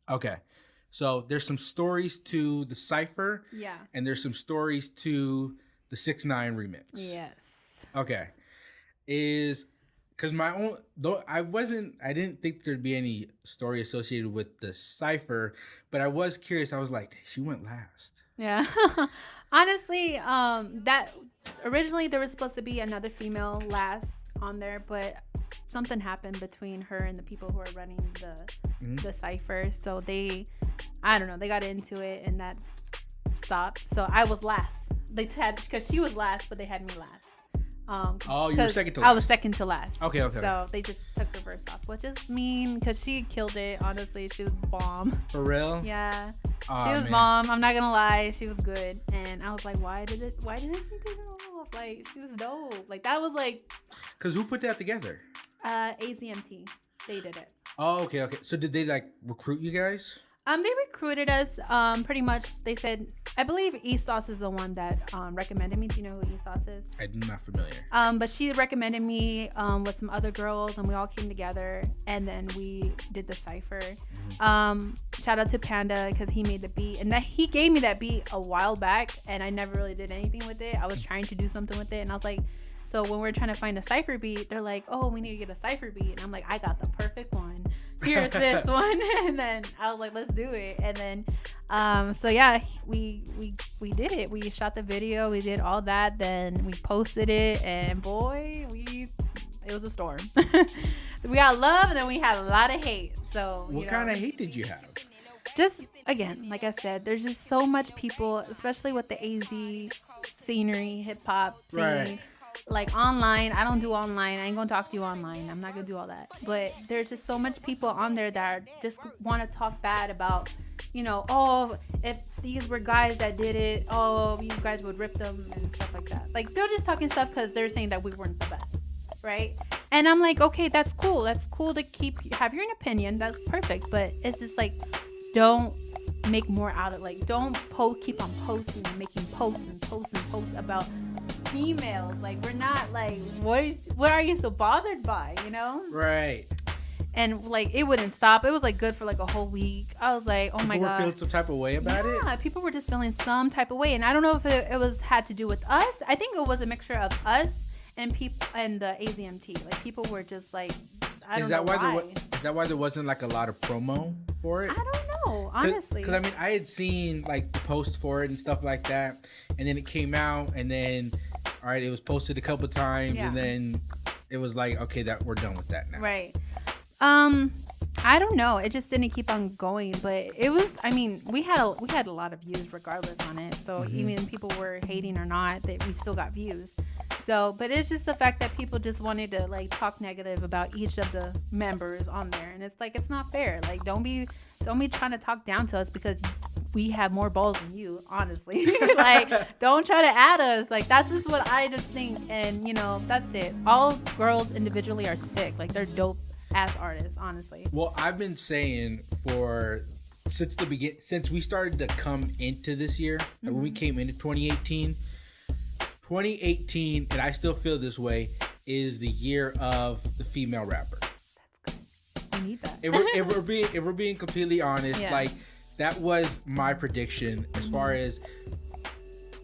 Okay. So there's some stories to the cypher. Yeah. And there's some stories to the 6ix9ine remix. Yes. Okay. Is because my own though I didn't think there'd be any story associated with the cypher, but I was curious. I was like, she went last. Yeah. Honestly, that originally there was supposed to be another female last on there, but something happened between her and the people who are running the cipher. So I don't know, they got into it and that stopped. So I was last. Because she was last, but they had me last. You were second to last. I was second to last. Okay. So they just took the verse off, which is mean because she killed it. Honestly, she was bomb. For real? Yeah. She was bomb. I'm not gonna lie, she was good, and I was like, why didn't she take it off? Like, she was dope. Like, that was like. Cause who put that together? AZMT. They did it. Oh, okay. So did they like recruit you guys? They recruited us. Pretty much. They said, I believe Esauce is the one that recommended me. Do you know who Esauce is? I'm not familiar. But she recommended me with some other girls, and we all came together, and then we did the cipher. Shout out to Panda because he made the beat, and that he gave me that beat a while back, and I never really did anything with it. I was trying to do something with it, and I was like, so when we're trying to find a cipher beat, they're like, oh, we need to get a cipher beat, and I'm like, I got the perfect one. Here's this one. And then I was like, let's do it. And then so yeah, we did it. We shot the video, we did all that, then we posted it, and boy, it was a storm. We got love, and then we had a lot of hate. So what kind of hate did you have? Just again, like I said, there's just so much people, especially with the AZ scenery, hip hop scene. Right. Like online, I don't do online. I ain't gonna talk to you online. I'm not gonna do all that. But there's just so much people on there that just want to talk bad about, oh, if these were guys that did it, oh, you guys would rip them and stuff like that. Like, they're just talking stuff because they're saying that we weren't the best, right? And I'm like, okay, that's cool. That's cool to have your opinion. That's perfect. But it's just like, don't make more out of it. Like, don't keep on posting and making posts about females. Like, we're not like, what are you so bothered by, Right. And like, it wouldn't stop. It was like good for like a whole week. I was like, oh my god, people were feeling some type of way about it. Yeah, people were just feeling some type of way, and I don't know if it had to do with us. I think it was a mixture of us and people and the AZMT. Like, people were just like, is that why there wasn't like a lot of promo for it? I don't know, honestly. Because I mean, I had seen like the post for it and stuff like that, and then it came out, and then all right, it was posted a couple times, and then it was like, okay, that we're done with that now. Right. I don't know. It just didn't keep on going, but it was. I mean, we had a lot of views regardless on it. So even people were hating or not, we still got views. So, but it's just the fact that people just wanted to like talk negative about each of the members on there, and it's like, it's not fair. Like, don't be trying to talk down to us because we have more balls than you, honestly. Like, don't try to add us. Like, that's just what I just think, and that's it. All girls individually are sick. Like, they're dope ass artists, honestly. Well, I've been saying since the beginning, since we started to come into this year, when we came into 2018, and I still feel this way, is the year of the female rapper. That's good. We need that. If we're being completely honest, like, that was my prediction as far as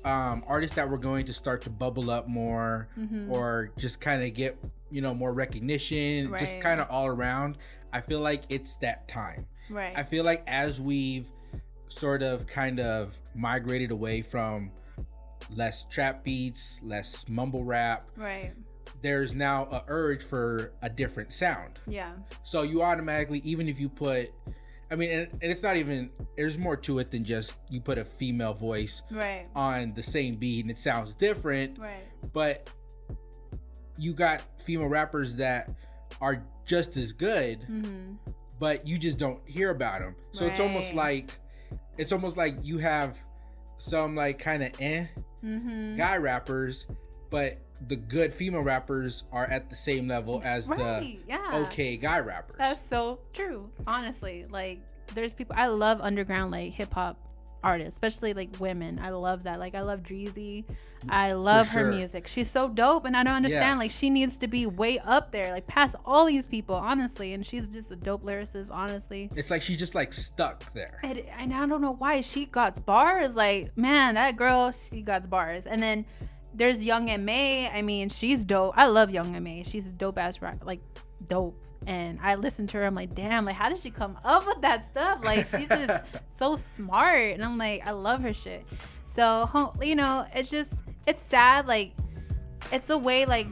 artists that were going to start to bubble up more, or just kind of get more recognition, just kind of all around. I feel like it's that time. Right. I feel like as we've sort of kind of migrated away from less trap beats, less mumble rap, right, there's now a urge for a different sound. Yeah. So you automatically, even if you put, I mean, and it's not even, there's more to it than just you put a female voice on the same beat and it sounds different. Right. But you got female rappers that are just as good, but you just don't hear about them. So it's almost like you have some like kind of guy rappers, but the good female rappers are at the same level as the okay guy rappers. That's so true. Honestly, like, there's people, I love underground like hip hop artists, especially like women. I love that. Like I love Dreezy. I love her music. She's so dope, and I don't understand. Like she needs to be way up there, like past all these people, honestly. And she's just a dope lyricist, honestly. It's like she's just like stuck there. And I don't know why. She got bars. Like, man, that girl, she got bars. And then there's Young M.A. I mean, she's dope. I love Young M.A. She's a dope ass rap, like dope. And I listened to her. I'm like, damn, like how did she come up with that stuff? Like she's just so smart. And I'm like, I love her shit. So, you know, it's sad. Like it's a way, like,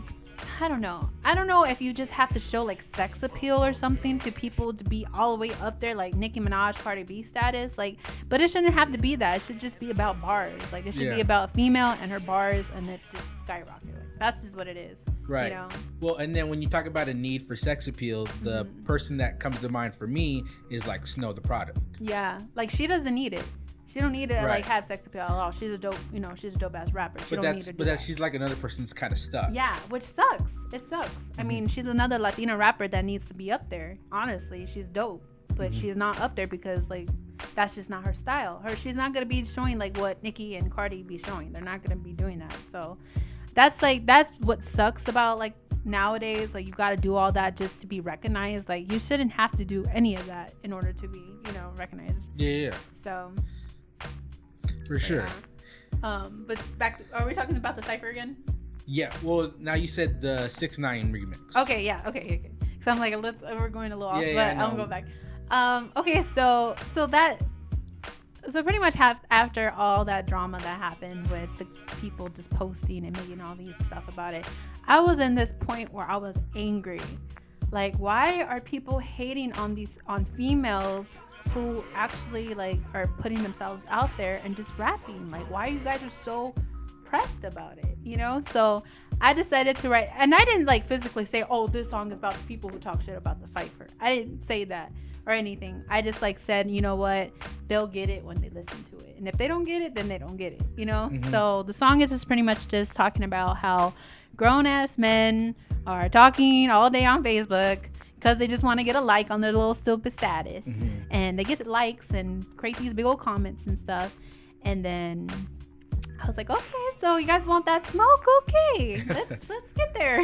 I don't know if you just have to show like sex appeal or something to people to be all the way up there, like Nicki Minaj, Cardi B status. Like, but it shouldn't have to be that. It should just be about bars. Like it should be about a female and her bars, and it just skyrocketed. That's just what it is. Right. You know? Well, and then when you talk about a need for sex appeal, the person that comes to mind for me is like Snow the Product. Yeah. Like she doesn't need it. She don't need to like have sex appeal at all. She's a dope, you know, she's a dope ass rapper. She don't need to do that. She's like another person that's kind of stuck. Yeah, which sucks. It sucks. I mean, she's another Latina rapper that needs to be up there. Honestly, she's dope, but she's not up there because like that's just not her style. She's not gonna be showing like what Nicki and Cardi be showing. They're not gonna be doing that. So that's what sucks about like nowadays. Like you got to do all that just to be recognized. Like you shouldn't have to do any of that in order to be, you know, recognized. Yeah. So. For sure. But back to, are we talking about the cypher again? Yeah. Well, now you said the 6ix9ine remix. Okay. Yeah. Okay. So I'm like, we're going a little off, but I'm going back. Okay. So pretty much after all that drama that happened with the people just posting and making all these stuff about it, I was in this point where I was angry. Like, why are people hating on females who actually like are putting themselves out there and just rapping? Like, why you guys are so pressed about it, you know? So I decided to write, and I didn't like physically say, oh, this song is about the people who talk shit about the cypher. I didn't say that or anything. I just like said, you know what, they'll get it when they listen to it, and if they don't get it, then they don't get it, you know? So the song is just pretty much just talking about how grown-ass men are talking all day on Facebook because they just want to get a like on their little stupid status. And they get the likes and create these big old comments and stuff. And then I was like, okay, so you guys want that smoke? Okay, let's get there.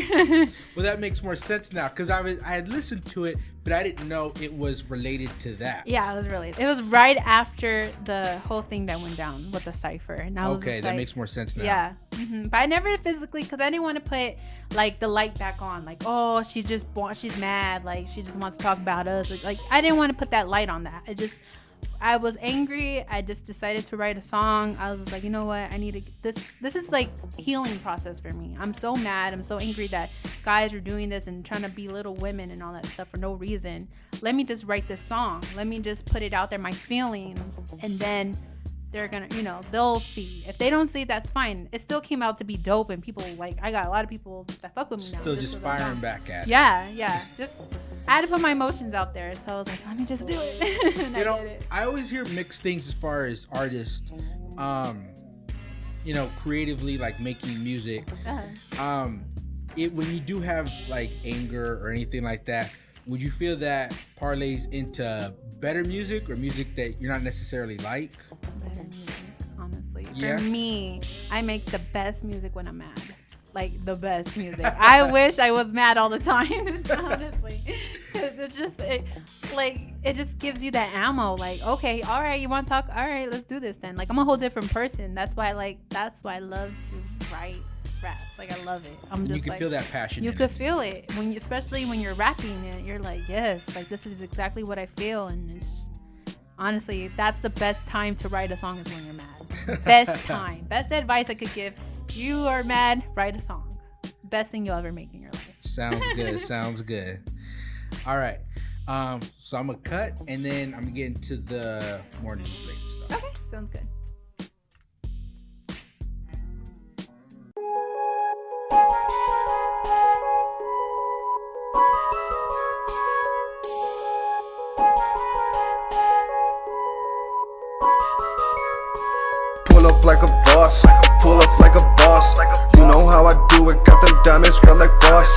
Well, that makes more sense now, because I had listened to it, but I didn't know it was related to that. Yeah, it was related. It was right after the whole thing that went down with the cypher. And I was okay, that makes more sense now. Yeah, but I never physically, because I didn't want to put like the light back on, like, oh, she's mad, like she just wants to talk about us. Like I didn't want to put that light on that. I was angry. I just decided to write a song. I was just like, you know what? I need to, this is like healing process for me. I'm so mad. I'm so angry that guys are doing this and trying to belittle women and all that stuff for no reason. Let me just write this song. Let me just put it out there, my feelings, and then they're gonna, you know, they'll see. If they don't see, that's fine. It still came out to be dope, and people like, I got a lot of people that fuck with me now. Still just firing back at it. Yeah. Just, I had to put my emotions out there, so I was like, let me just do it. And you know, I always hear mixed things as far as artists, you know, creatively like making music. When you do have like anger or anything like that, would you feel that parlays into better music or music that you're not necessarily like? Better music, honestly. Yeah. For me, I make the best music when I'm mad. Like the best music. I wish I was mad all the time, honestly, because it just gives you that ammo. Like, okay, all right, you want to talk? All right, let's do this then. Like, I'm a whole different person. That's why I love to write raps. Like, I love it. You can feel that passion. You could feel it especially when you're rapping it. You're like, yes, like this is exactly what I feel, and it's honestly, that's the best time to write a song is when you're mad. Best time. Best advice I could give. You are mad, write a song. Best thing you'll ever make in your life. Sounds good. All right. So I'm gonna cut, and then I'm gonna get into the more news-related stuff. Okay, sounds good. Pull up like a boss, pull up like a boss. You know how I do it, got them diamonds red like boss.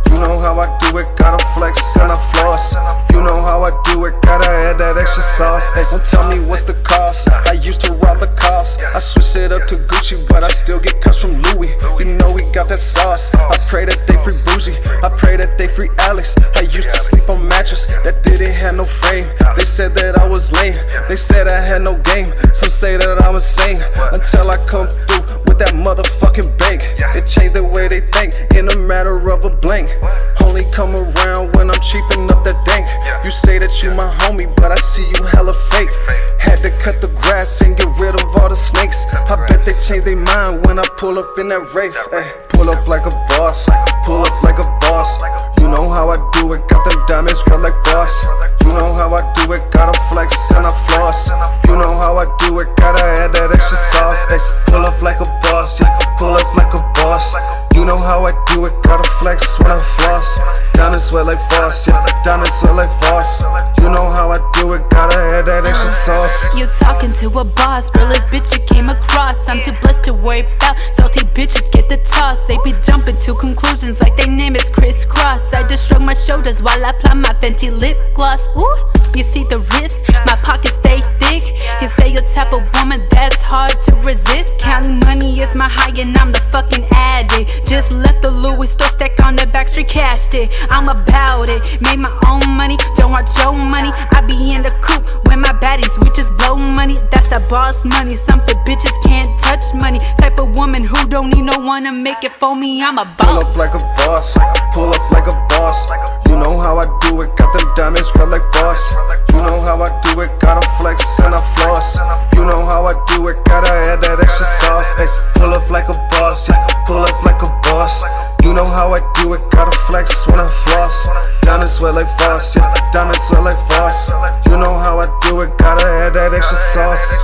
You know how I do it, gotta flex and I floss. You know how I do do it, gotta add that extra sauce. Ay, don't tell me what's the cost. I used to rob the cost. I switched it up to Gucci, but I still get cuts from Louis. You know we got that sauce. I pray that they free Bougie. I pray that they free Alex. I used to sleep on mattress that didn't have no frame. They said that I was lame. They said I had no game. Some say that I'm insane until I come through with that motherfucking bank. It changed the way they think in a matter of a blink. Only come around when I'm chiefing up that dank. You say that you my homie, but I see you hella fake. Had to cut the grass and get rid of all the snakes. I bet they change their mind when I pull up in that Wraith. Ay, pull up like a boss, pull up like a boss. You know how I do it, got them diamonds red like boss. You know how I do it, gotta flex and I floss. You know how I do it, gotta add that extra sauce. Ay, pull up like a boss, yeah, pull up like a boss. You know how I do it, gotta flex when I floss. Diamonds sweat like Voss, yeah, diamonds sweat like Voss. You know how I do it, gotta add that extra sauce. You talking to a boss, realest bitch you came across. I'm too blessed to worry about salty bitches get the toss. They be jumping to conclusions like they name is crisscross. I just shrug my shoulders while I apply my Fenty lip gloss. Ooh, you see the wrist, my pockets stay thick. You say you're type of woman that's hard to resist. Counting money is my high and I'm the fucking addict. Just left the Louis store stack on the back street, cashed it. I'm about it, made my own money, don't want your money. I be in the coop when my baddies, we just blow money. That's that boss money, something bitches can't touch money. Type of woman who don't need no one to make it for me, I'm a boss. Pull up like a boss, pull up like a boss. You know how I do it, got them diamonds red like Voss. You know how I do it, gotta flex and I floss. You know how I do it, gotta add that extra sauce. Ay, pull up like a boss, yeah, pull up like a boss. You know how I do it, gotta flex when I floss. Diamonds sweat like Voss, yeah, diamonds sweat like Voss. You know how I do it, gotta add that extra sauce.